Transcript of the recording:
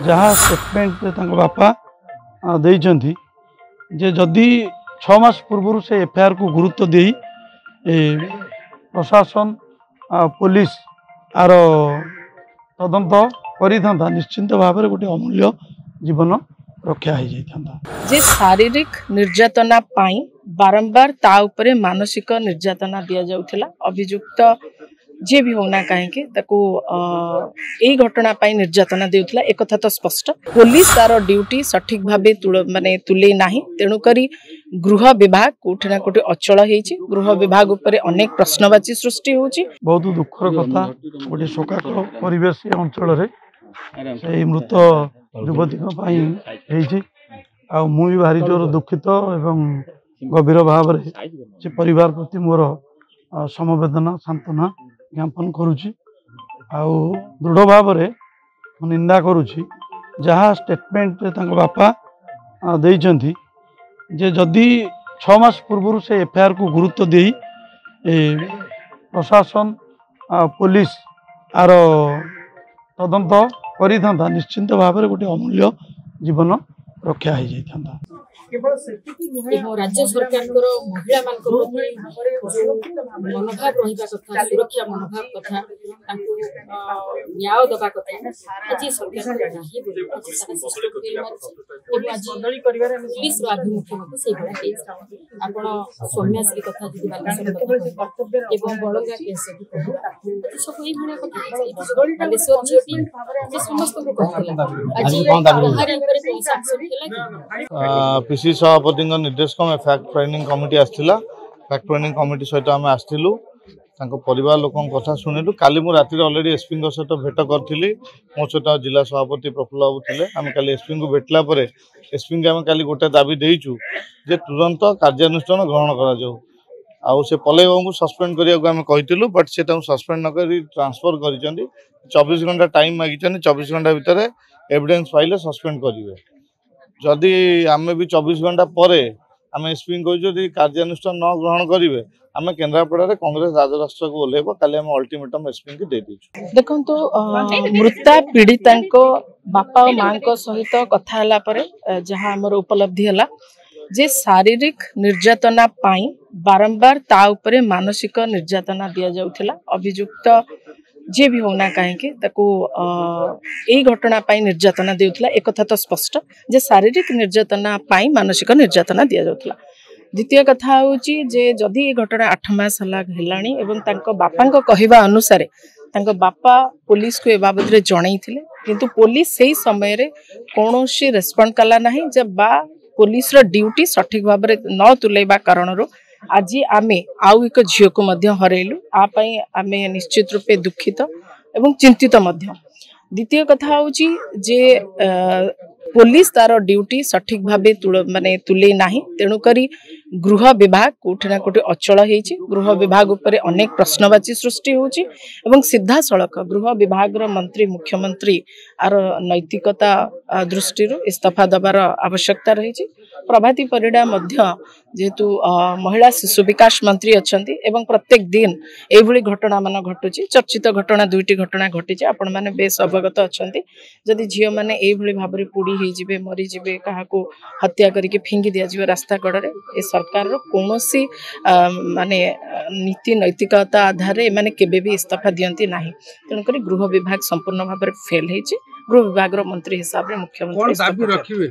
जहाँ स्टेटमेंट बापा देइचंती जे जदि 6 मास पूर्व से एफआईआर को गुरुत्व दे प्रशासन पुलिस आर तदंत कर निश्चिंत भाव में गोटे अमूल्य जीवन रक्षा हो जाता। जे शारीरिक निर्यातना पाई बारंबार ता उपरे मानसिक निर्यातना दिया जाउथिला। अभियुक्त जे भी होना कहीं यही घटना पाई निर्यातना देउथिला एक कथा तो स्पष्ट। पुलिस तार ड्यूटी सठिक भाबे माने तुले नाही, तेणुकरी गृह विभाग कोठी ना कोठी अचल होईछि। गृह विभाग उपरे अनेक प्रश्नवाची सृष्टि होछि। बहुत दुखर कथा गोटे शोकाकुल परिवेश अंचल रे से मृत युवती मु भी भारी जोर दुखित एवं गभीर भाव से परिवार प्रति मोर समवेदना सांत्वना ज्ञापन करुच्ची। दृढ़ भाव निंदा करुच्ची जहाँ स्टेटमेंट बापा देइचंती जे जदि 6 मास पूर्व से एफआईआर को गुरुत्व दे प्रशासन पुलिस आर तदंत कर निश्चिंत भाव में गोटे अमूल्य जीवन रक्षा हो जाता। राज्य सरकार महिला मनोभाव रहा कथा सुरक्षा मनोभाव कथा न्याय दबा कथा आज सरकार पुलिस आभिमुख्य आप सौम्याश्री कथा बड़ंगा केस सब ये कथा समस्त पीसी सभापति निर्देश में फैक्ट फाइंडिंग कमिटी आसला। फैक्ट फाइंडिंग कमिटी सहित आम आसलु परिवार लोक कथा शुणिलु। काली मु राति अलरेडी एसपी सहित भेट करी मो सहित जिला सभापति प्रफुल्ल बाबू थे। आम काली एसपी को भेटला एसपी के आम काली गोटे दाबी देचु जे तुरंत कार्यानुष्ठान ग्रहण कर पलई बाबू को सस्पेंड करने को बट से सस्पेंड नक ट्रांसफर कर 24 घंटा टाइम मागी 24 घंटा भितर एविडेंस पाइले सस्पेंड करेंगे। जदि आम भी 24 घंटा पर आम एसपी को कार्यानुष्ठान न ग्रहण करेंगे आम केन्द्रापड़ा कांग्रेस राजराष्ट्र को ओल्लैब। काली आम अल्टीमेटम एसपी को दे दीजिए। देखो मृता पीड़िता बापा और माँ सहित कथा जहाँ आमर उपलब्धि है जे शारीरिक निर्यातना पाई बारंबार ता उपरे मानसिक निर्यातना दिया जाउथिला। अभियुक्त जे भी होना कहीं यही घटना पाई निर्यातना देउथिला एक कथा तो स्पष्ट जे शारीरिक निर्यातना पाई मानसिक निर्यातना दिया जाउथिला। द्वितीय कथा होची जे जदि घटना 8 मास हेलाणी एवं तांको बापा कहवा अनुसार तांको बापा पुलिस को ए बाबद रे जणाइथिले किंतु पुलिस सही समय रे कोनोसी रेस्पोंड कला नाही। जब बा पुलिस रो ड्यूटी सठिक भाव में न तुलेबा कारण आज आमे आउ एक झील को हरैलु। आमे निश्चित रूपे दुखित एवं चिंतित मध्य। द्वितीय कथा होची जे पुलिस तार ड्यूटी सठिक भाव माने तुले नाही, तेणुकरी गृह विभाग कोठी ना कोठी अचल होईछि। गृह विभाग उपरे अनेक प्रश्नवाची सृष्टि होछि एवं सीधा सड़क गृह विभाग मंत्री मुख्यमंत्री आर नैतिकता दृष्टि इस्तीफा दबार आवश्यकता रही। प्रभाती परिडा जेहेतु महिला शिशु विकास मंत्री अच्छा एवं प्रत्येक दिन यही घटना मान घटुची। चर्चित घटना 2टी घटना घटी आपण मैंने बेस अवगत अच्छा। जदि झील मैंने यही भाव में पोड़ी होइजिबे मरीजिबे क्या हत्या करके फिंगी दिया रास्ता कड़े ए सरकार कौनसी माने नीति नैतिकता आधार माने केबे भी इस्तीफा दियंती नाही। तेणुक गृह विभाग संपूर्ण भाव में फेल होइछि। गृह विभाग मंत्री हिसाब से मुख्यमंत्री